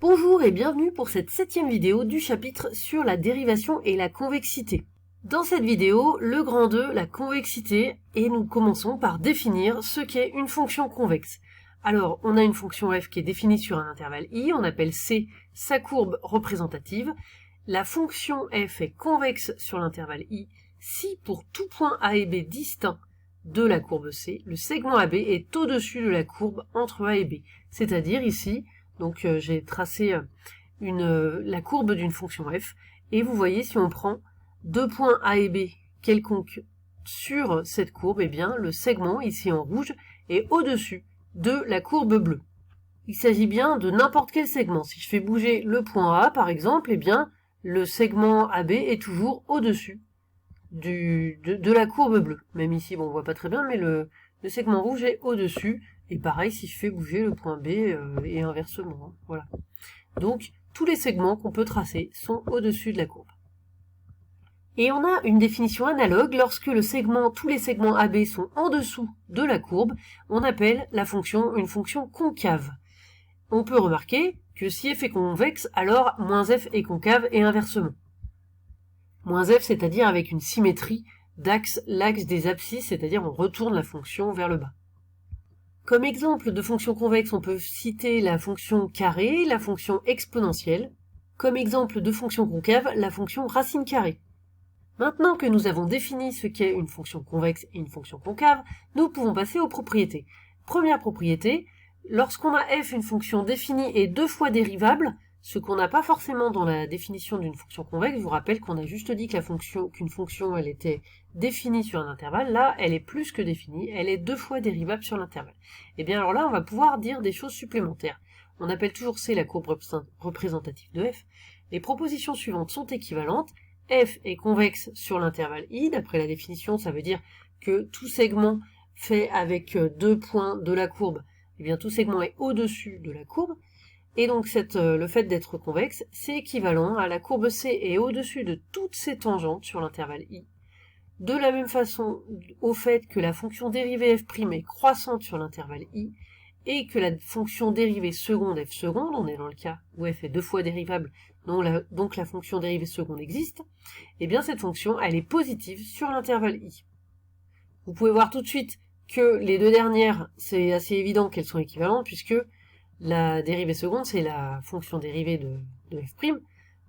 Bonjour et bienvenue pour cette 7e vidéo du chapitre sur la dérivation et la convexité. Dans cette vidéo, le grand 2, la convexité, et nous commençons par définir ce qu'est une fonction convexe. Alors, on a une fonction f qui est définie sur un intervalle i, on appelle c sa courbe représentative. La fonction f est convexe sur l'intervalle i si pour tout point a et b distinct de la courbe c, le segment AB est au-dessus de la courbe entre a et b. C'est-à-dire ici, donc j'ai tracé la courbe d'une fonction f, et vous voyez, si on prend deux points a et b quelconques sur cette courbe, eh bien le segment, ici en rouge, est au-dessus de la courbe bleue. Il s'agit bien de n'importe quel segment. Si je fais bouger le point A, par exemple, eh bien le segment AB est toujours au-dessus de la courbe bleue. Même ici, bon, on voit pas très bien, mais le segment rouge est au-dessus. Et pareil, si je fais bouger le point B et inversement. Hein, voilà. Donc, tous les segments qu'on peut tracer sont au-dessus de la courbe. Et on a une définition analogue lorsque tous les segments AB sont en dessous de la courbe, on appelle la fonction une fonction concave. On peut remarquer que si f est convexe, alors moins f est concave et inversement. Moins f, c'est-à-dire avec une symétrie d'axe, l'axe des abscisses, c'est-à-dire on retourne la fonction vers le bas. Comme exemple de fonction convexe, on peut citer la fonction carrée, la fonction exponentielle. Comme exemple de fonction concave, la fonction racine carrée. Maintenant que nous avons défini ce qu'est une fonction convexe et une fonction concave, nous pouvons passer aux propriétés. Première propriété, lorsqu'on a f une fonction définie et deux fois dérivable, ce qu'on n'a pas forcément dans la définition d'une fonction convexe, je vous rappelle qu'on a juste dit que qu'une fonction elle était définie sur un intervalle, là elle est plus que définie, elle est deux fois dérivable sur l'intervalle. Et bien alors là on va pouvoir dire des choses supplémentaires. On appelle toujours C la courbe représentative de f. Les propositions suivantes sont équivalentes. F est convexe sur l'intervalle i, d'après la définition ça veut dire que tout segment fait avec deux points de la courbe, eh bien tout segment est au-dessus de la courbe. Et donc le fait d'être convexe, c'est équivalent à la courbe C est au-dessus de toutes ses tangentes sur l'intervalle i. De la même façon au fait que la fonction dérivée f' est croissante sur l'intervalle i, et que la fonction dérivée seconde f seconde, on est dans le cas où f est deux fois dérivable, donc la fonction dérivée seconde existe, et bien cette fonction elle est positive sur l'intervalle i. Vous pouvez voir tout de suite que les deux dernières, c'est assez évident qu'elles sont équivalentes, puisque la dérivée seconde, c'est la fonction dérivée de f',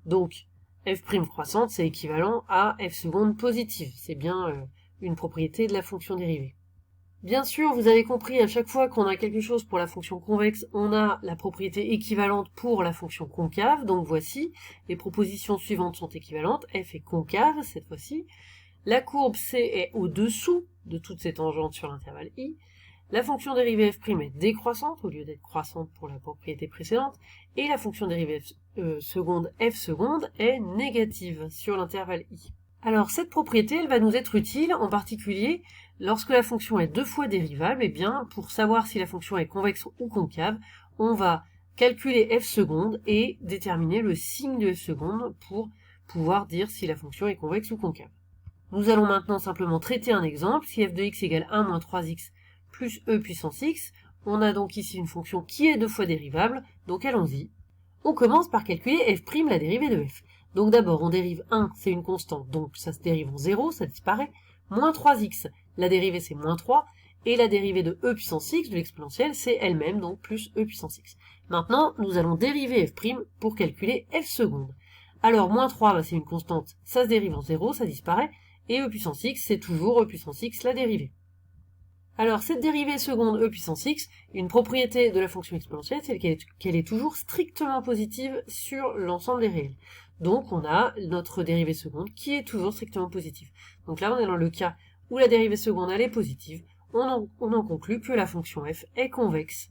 donc f' croissante, c'est équivalent à f seconde positive. C'est bien une propriété de la fonction dérivée. Bien sûr, vous avez compris, à chaque fois qu'on a quelque chose pour la fonction convexe, on a la propriété équivalente pour la fonction concave. Donc voici, les propositions suivantes sont équivalentes. F est concave, cette fois-ci. La courbe C est au-dessous de toutes ces tangentes sur l'intervalle i. La fonction dérivée f' est décroissante au lieu d'être croissante pour la propriété précédente, et la fonction dérivée f seconde est négative sur l'intervalle i. Alors cette propriété, elle va nous être utile, en particulier lorsque la fonction est deux fois dérivable, et bien pour savoir si la fonction est convexe ou concave, on va calculer f seconde et déterminer le signe de f seconde pour pouvoir dire si la fonction est convexe ou concave. Nous allons maintenant simplement traiter un exemple. Si f de x égale 1 moins 3x plus e puissance x, on a donc ici une fonction qui est deux fois dérivable, donc allons-y. On commence par calculer f', la dérivée de f. Donc d'abord, on dérive 1, c'est une constante, donc ça se dérive en 0, ça disparaît. Moins 3x, la dérivée c'est moins 3, et la dérivée de e puissance x, de l'exponentielle, c'est elle-même, donc plus e puissance x. Maintenant, nous allons dériver f' pour calculer f seconde. Alors, moins 3, c'est une constante, ça se dérive en 0, ça disparaît, et e puissance x, c'est toujours e puissance x, la dérivée. Alors, cette dérivée seconde e puissance x, une propriété de la fonction exponentielle, c'est qu'elle est toujours strictement positive sur l'ensemble des réels. Donc, on a notre dérivée seconde qui est toujours strictement positive. Donc là, on est dans le cas où la dérivée seconde, elle est positive. On en conclut que la fonction f est convexe